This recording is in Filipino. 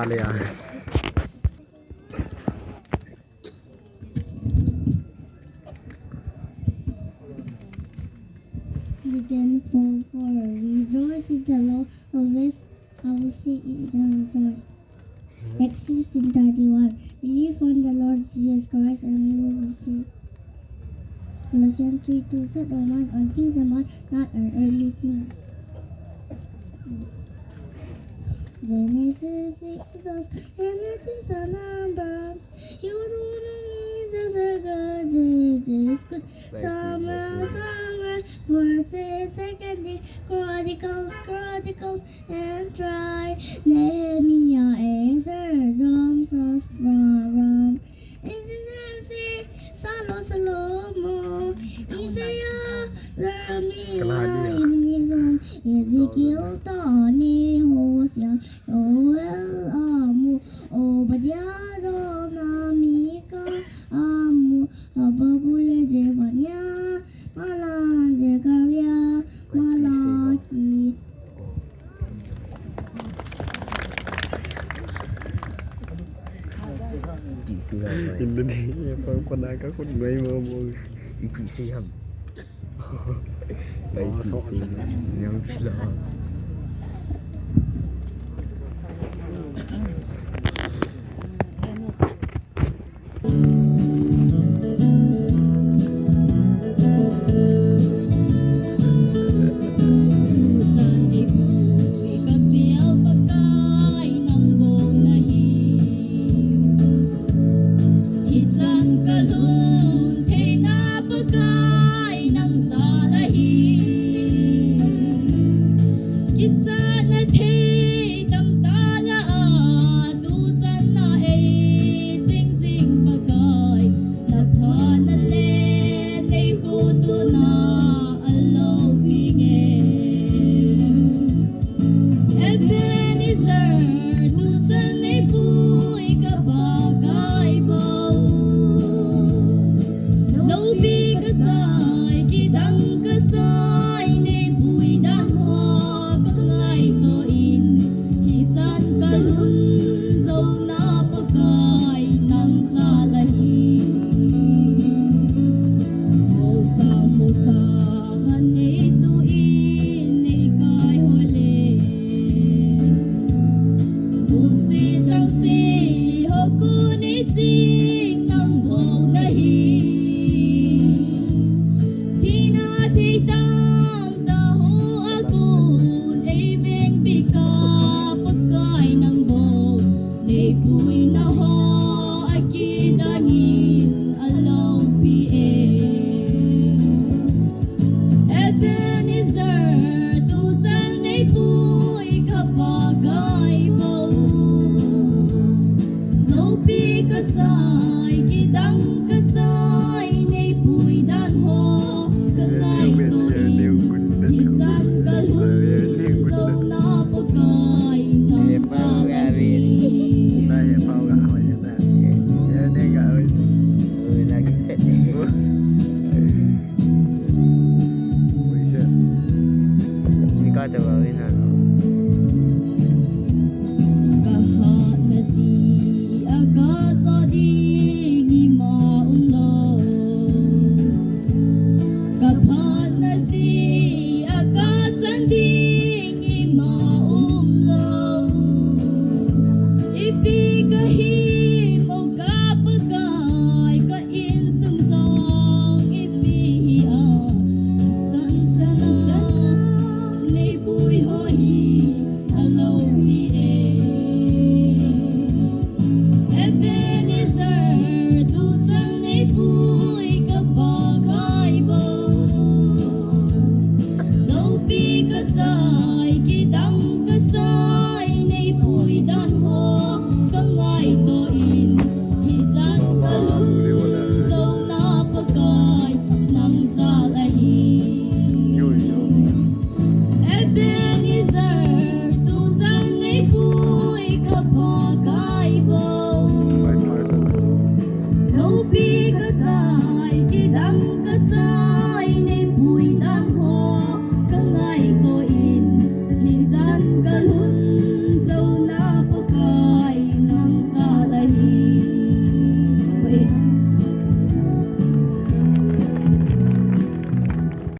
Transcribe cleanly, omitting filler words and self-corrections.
เลยอ่ะ Begin for rejoice in the Lord, always I will sing in the rejoice. Exodus 31. Believe on the Lord Jesus Christ and you will be saved. Colossians 3:2 set our mind on things above, not on earthly things. Genesis 6:12 and the things are numbered. You don't know me, just a good, just good. Summer, verses, second day, Chronicles, and try. Nehemiah answers, Psalms from. Salomo, Isaiah, Jeremiah, Ezekiel, Tony, Hosea, Joel, Obadiah, Jonah, Micah, Habakkuk, Zephaniah, Zechariah, Malachi. Indonesia pernah aku main mau ikut siam. Baik yang sudah. It's a